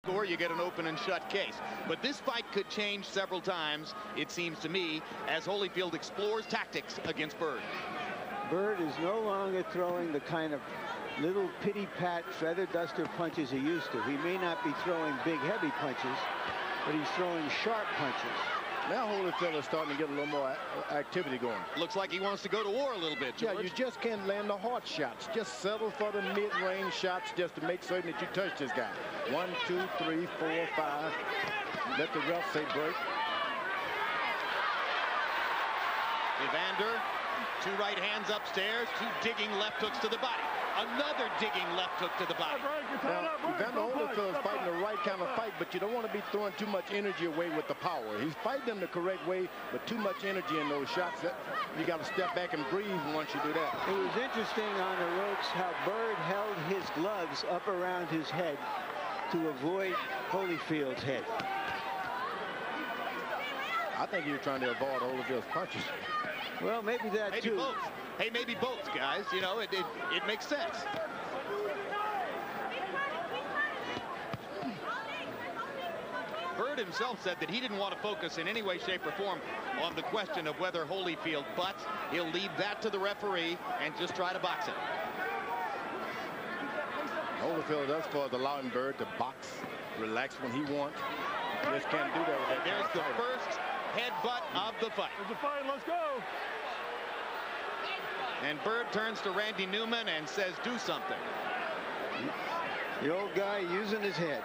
Or you get an open and shut case. But this fight could change several times, it seems to me, as Holyfield explores tactics against Byrd. Byrd is no longer throwing the kind of little pity-pat feather duster punches he used to. He may not be throwing big heavy punches, but he's throwing sharp punches. Now Holyfield is starting to get a little more activity going. Looks like he wants to go to war a little bit, George. Yeah, you just can't land the hard shots. Just settle for the mid-range shots just to make certain that you touch this guy. 1, 2, 3, 4, 5. Let the ref say break. Evander, 2 right hands upstairs, 2 digging left hooks to the body. Another digging left hook to the body. Now, Evander Holyfield is fighting the right kind of fight, but you don't want to be throwing too much energy away with the power. He's fighting them the correct way, but too much energy in those shots. You got to step back and breathe once you do that. It was interesting on the ropes how Byrd held his gloves up around his head to avoid Holyfield's head. I think he was trying to avoid Holyfield's punches. Well, maybe that maybe too. Both. Hey, maybe both, guys. You know, it makes sense. Byrd himself said that he didn't want to focus in any way, shape, or form on the question of whether Holyfield, but he'll leave that to the referee and just try to box it. Holyfield does for allowing Byrd to box, relax when he wants. He just can't do that with that. There's the first headbutt of the fight. There's a fight, let's go. And Byrd turns to Randy Newman and says, do something. The old guy using his head.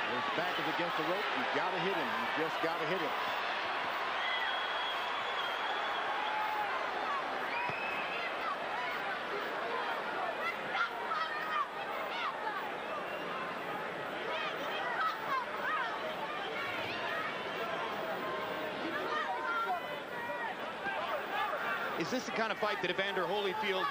His back is against the rope. You got to hit him. You just got to hit him. Is this the kind of fight that Evander Holyfield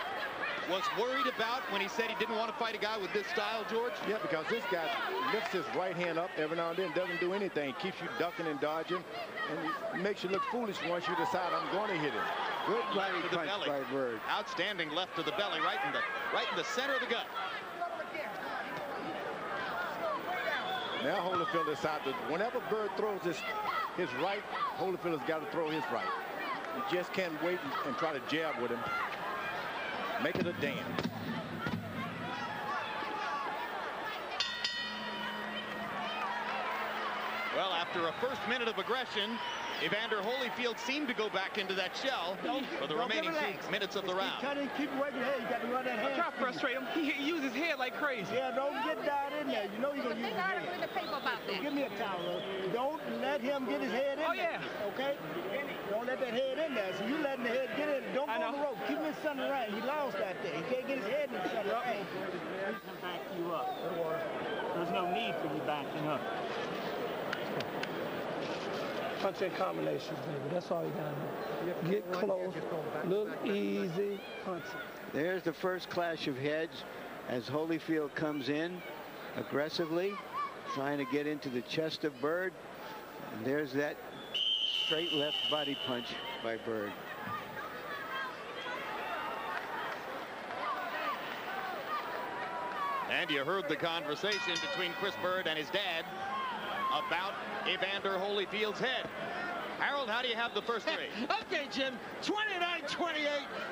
was worried about when he said he didn't want to fight a guy with this style, George? Yeah, because this guy lifts his right hand up every now and then, doesn't do anything, keeps you ducking and dodging, and makes you look foolish once you decide I'm going to hit him. Good body punch by Byrd. Outstanding left to the belly, right in the center of the gut. Now Holyfield decides that whenever Byrd throws his right, Holyfield has got to throw his right. You just can't wait and try to jab with him. Make it a dance. Well, after a first minute of aggression, Evander Holyfield seemed to go back into that shell for the remaining 2 minutes of the round. Keep working your head. You got to run that hand. Try to frustrate him. He uses his head like crazy. Yeah, don't get down in there. You know you're going to use his head. In the paper about that. Give me a towel. Don't let him get his head in there. Okay? Don't let that head in there. So you letting the head get in. Don't go on the rope. Keep him in center right. He lost that day. He can't get his head in the center right. Back you up. There's no need for you backing up. Punch in combinations, baby. That's all you got to do. Get close. Little easy punch. There's the first clash of heads as Holyfield comes in aggressively, trying to get into the chest of Byrd. And there's that straight left body punch by Byrd. And you heard the conversation between Chris Byrd and his dad about Evander Holyfield's head. Harold, how do you have the first three? Okay, Jim, 29-28,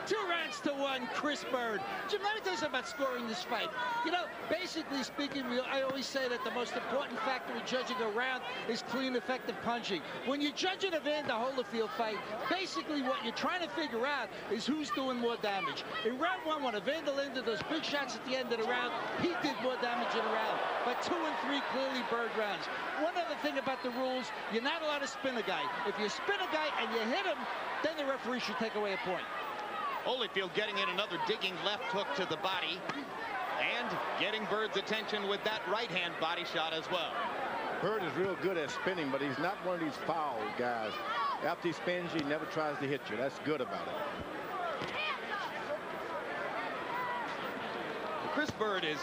2 rounds to 1, Chris Byrd. Jim, let me tell you something about scoring this fight. You know, basically speaking, I always say that the most important factor in judging a round is clean, effective punching. When you're judging a Evander Holyfield fight, basically what you're trying to figure out is who's doing more damage. In round 1, when Evander landed those big shots at the end of the round, he did more damage in a round. But 2 and 3, clearly Byrd rounds. One other thing about the rules, you're not allowed to spin a guy. If you spin a guy and you hit him, then the referee should take away a point. Holyfield getting in another digging left hook to the body and getting Byrd's attention with that right hand body shot as well. Byrd is real good at spinning, but he's not one of these foul guys. After he spins, he never tries to hit you. That's good about it. Chris Byrd is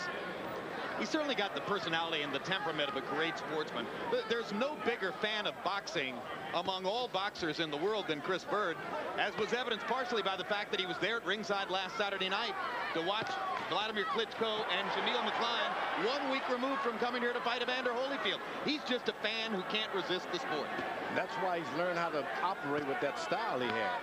He's certainly got the personality and the temperament of a great sportsman. There's no bigger fan of boxing among all boxers in the world than Chris Byrd, as was evidenced partially by the fact that he was there at ringside last Saturday night to watch Vladimir Klitschko and Jamil McCline 1 week removed from coming here to fight Evander Holyfield. He's just a fan who can't resist the sport. That's why he's learned how to operate with that style he has.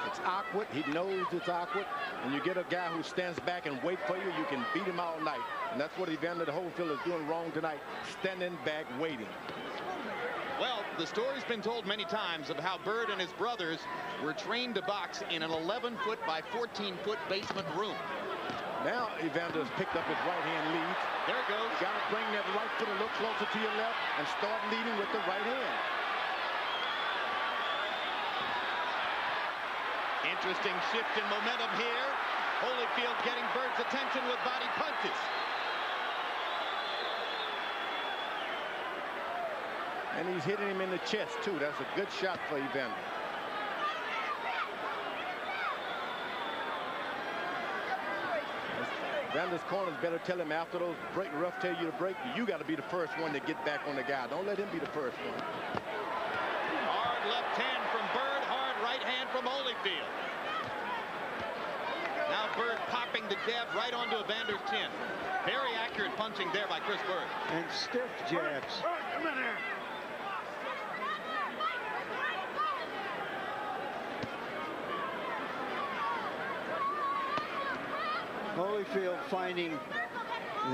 It's awkward. He knows it's awkward. And you get a guy who stands back and wait for you, you can beat him all night. And that's what Evander Holyfield is doing wrong tonight, standing back waiting. Well, the story's been told many times of how Byrd and his brothers were trained to box in an 11-foot by 14-foot basement room. Now Evander's picked up his right-hand lead. There it goes. You got to bring that right foot a little closer to your left and start leading with the right hand. Interesting shift in momentum here. Holyfield getting Byrd's attention with body punches. And he's hitting him in the chest, too. That's a good shot for Evander. Evander's corners better tell him after those break, rough tell you to break, you got to be the first one to get back on the guy. Don't let him be the first one. Hard left hand from Byrd, hard right hand from Holyfield. Now Byrd popping the jab right onto Evander's chin. Very accurate punching there by Chris Byrd. And stiff jabs. Come in here. Holyfield finding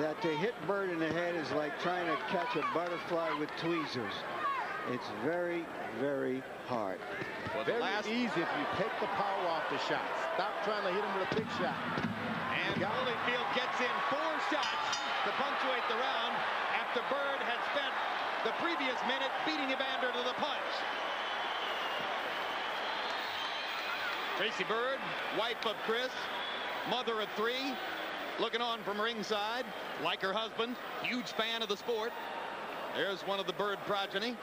that to hit Byrd in the head is like trying to catch a butterfly with tweezers. It's very, very hard. Well, Very easy if you take the power off the shot. Stop trying to hit him with a big shot. And Holyfield gets in 4 shots to punctuate the round after Byrd had spent the previous minute beating Evander to the punch. Tracy Byrd, wife of Chris, mother of 3, looking on from ringside, like her husband, huge fan of the sport. There's one of the Byrd progeny.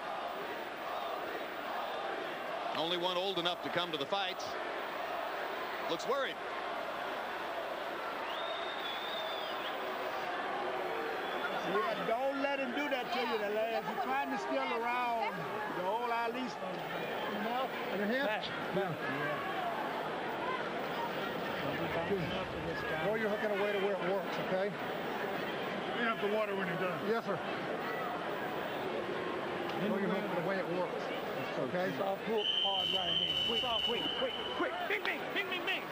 Only one old enough to come to the fights. Looks worried. Yeah, don't let him do that to you, the last. He's trying to steal around the whole at least. And him? Throw your hook in a way to where it works, okay? Clean up the water when you're done. Yes, sir. Throw your hook in the way it works, okay? Soft hook, hard right hand. Quick, quick, quick, quick. Bing, bing, bing, bing, bing.